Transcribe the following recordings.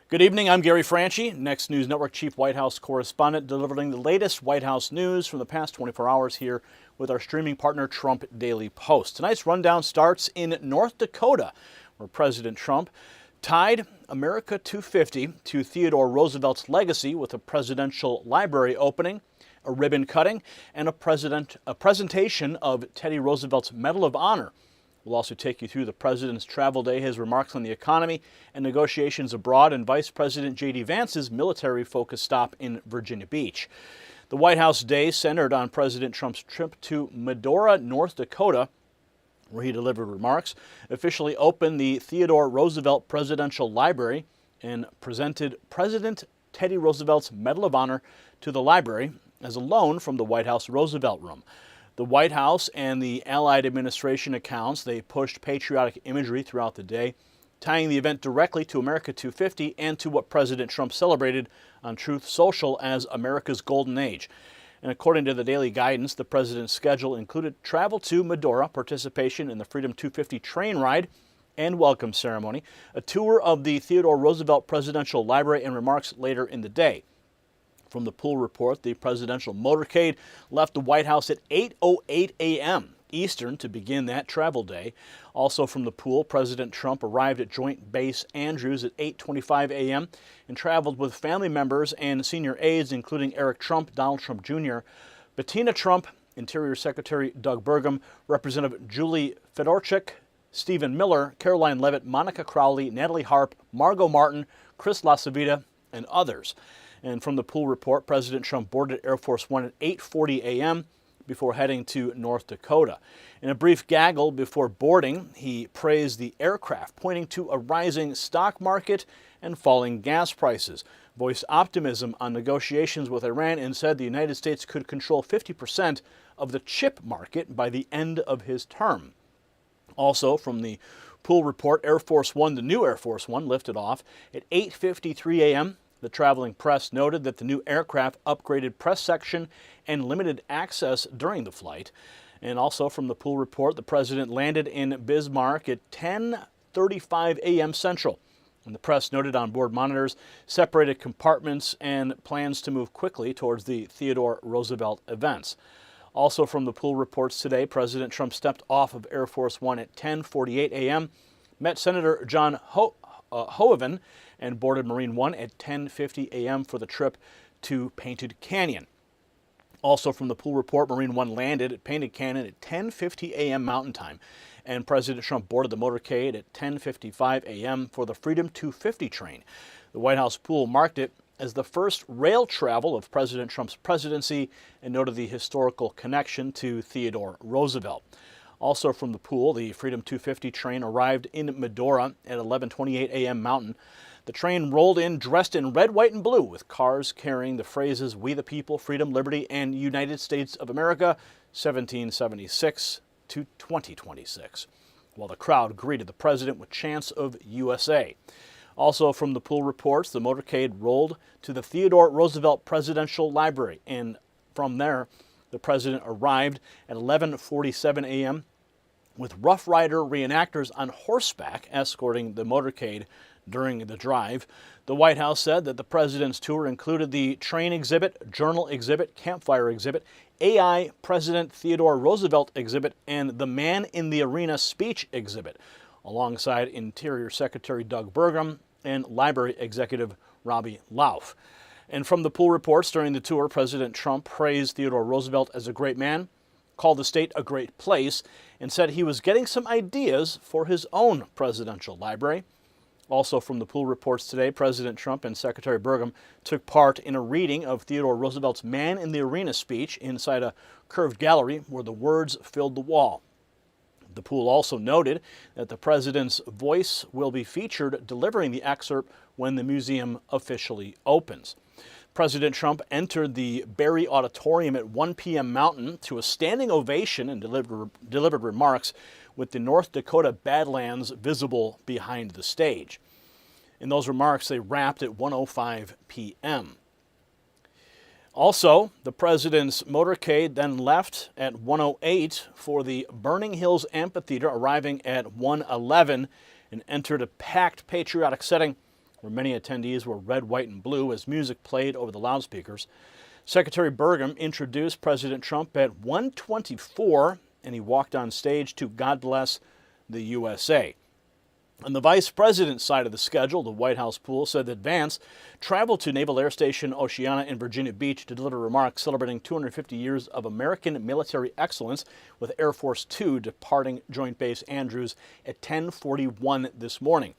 Good evening, I'm Gary Franchi, Next News Network Chief White House Correspondent, delivering the latest White House news from the past 24 hours here with our streaming partner, Trump Daily Post. Tonight's rundown starts in North Dakota, where President Trump tied America 250 to Theodore Roosevelt's legacy with a presidential library opening, a ribbon cutting, and a presentation of Teddy Roosevelt's Medal of Honor. We'll also take you through the president's travel day, his remarks on the economy and negotiations abroad, and Vice President J.D. Vance's military-focused stop in Virginia Beach. The White House day centered on President Trump's trip to Medora, North Dakota, where he delivered remarks, officially opened the Theodore Roosevelt Presidential Library, and presented President Teddy Roosevelt's Medal of Honor to the library as a loan from the White House Roosevelt Room. The White House and the Allied administration accounts, they pushed patriotic imagery throughout the day, tying the event directly to America 250 and to what President Trump celebrated on Truth Social as America's Golden Age. And according to the daily guidance, the president's schedule included travel to Medora, participation in the Freedom 250 train ride and welcome ceremony, a tour of the Theodore Roosevelt Presidential Library, and remarks later in the day. From the Pool Report, the presidential motorcade left the White House at 8:08 a.m. Eastern to begin that travel day. Also from the Pool, President Trump arrived at Joint Base Andrews at 8:25 a.m. and traveled with family members and senior aides, including Eric Trump, Donald Trump Jr., Bettina Trump, Interior Secretary Doug Burgum, Representative Julie Fedorchak, Stephen Miller, Karoline Leavitt, Monica Crowley, Natalie Harp, Margo Martin, Chris LaCivita, and others. And from the Pool Report, President Trump boarded Air Force One at 8:40 a.m. before heading to North Dakota. In a brief gaggle before boarding, he praised the aircraft, pointing to a rising stock market and falling gas prices, voiced optimism on negotiations with Iran, and said the United States could control 50% of the chip market by the end of his term. Also from the Pool Report, Air Force One, the new Air Force One, lifted off at 8:53 a.m. The traveling press noted that the new aircraft upgraded press section and limited access during the flight. And also from the Pool Report, the president landed in Bismarck at 10:35 a.m. Central. And the press noted on board monitors separated compartments and plans to move quickly towards the Theodore Roosevelt events. Also from the Pool Reports today, President Trump stepped off of Air Force One at 10:48 a.m., met Senator John Hoeven, and boarded Marine One at 10:50 a.m. for the trip to Painted Canyon. Also from the Pool Report, Marine One landed at Painted Canyon at 10:50 a.m. Mountain Time, and President Trump boarded the motorcade at 10:55 a.m. for the Freedom 250 train. The White House Pool marked it as the first rail travel of President Trump's presidency and noted the historical connection to Theodore Roosevelt. Also from the Pool, the Freedom 250 train arrived in Medora at 11:28 a.m. Mountain. The train rolled in dressed in red, white, and blue, with cars carrying the phrases "We the People, Freedom, Liberty, and United States of America, 1776 to 2026," while the crowd greeted the president with chants of USA. Also from the Pool Reports, the motorcade rolled to the Theodore Roosevelt Presidential Library, and from there, the president arrived at 11:47 a.m. with Rough Rider reenactors on horseback escorting the motorcade during the drive. The White House said that the president's tour included the train exhibit, journal exhibit, campfire exhibit, AI President Theodore Roosevelt exhibit, and the Man in the Arena speech exhibit, alongside Interior Secretary Doug Burgum and Library Executive Robbie Lauf. And from the Pool Reports, during the tour, President Trump praised Theodore Roosevelt as a great man, called the state a great place, and said he was getting some ideas for his own presidential library. Also from the Pool Reports today, President Trump and Secretary Burgum took part in a reading of Theodore Roosevelt's Man in the Arena speech inside a curved gallery where the words filled the wall. The Pool also noted that the president's voice will be featured delivering the excerpt when the museum officially opens. President Trump entered the Barry Auditorium at 1 p.m. Mountain to a standing ovation and delivered remarks with the North Dakota Badlands visible behind the stage. In those remarks, they wrapped at 1:05 p.m. Also, the president's motorcade then left at 1:08 for the Burning Hills Amphitheater, arriving at 1:11 and entered a packed patriotic setting where many attendees wore red, white, and blue as music played over the loudspeakers. Secretary Burgum introduced President Trump at 1:24, and he walked on stage to God Bless the USA. On the vice president's side of the schedule, the White House pool said that Vance traveled to Naval Air Station Oceana in Virginia Beach to deliver remarks celebrating 250 years of American military excellence, with Air Force Two departing Joint Base Andrews at 10:41 this morning.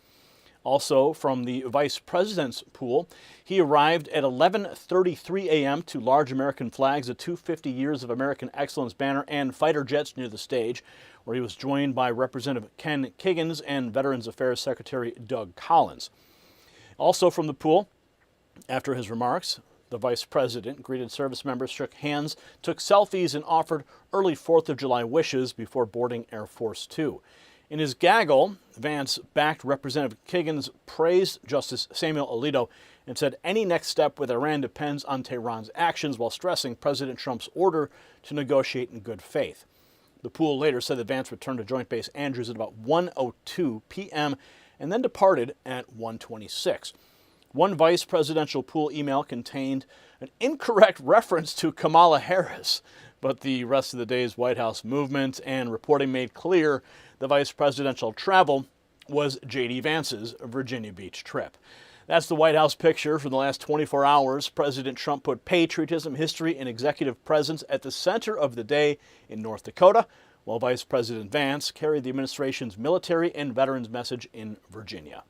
Also from the vice president's pool, he arrived at 11:33 a.m. to large American flags, a 250 Years of American Excellence banner, and fighter jets near the stage, where he was joined by Representative Ken Kiggins and Veterans Affairs Secretary Doug Collins. Also from the pool, after his remarks, the vice president greeted service members, shook hands, took selfies, and offered early 4th of July wishes before boarding Air Force Two. In his gaggle, Vance backed Representative Kiggins, praised Justice Samuel Alito, and said any next step with Iran depends on Tehran's actions, while stressing President Trump's order to negotiate in good faith. The pool later said that Vance returned to Joint Base Andrews at about 1:02 p.m. and then departed at 1:26. One vice presidential pool email contained an incorrect reference to Kamala Harris, but the rest of the day's White House movement and reporting made clear the vice presidential travel was J.D. Vance's Virginia Beach trip. That's the White House picture for the last 24 hours. President Trump put patriotism, history, and executive presence at the center of the day in North Dakota, while Vice President Vance carried the administration's military and veterans message in Virginia.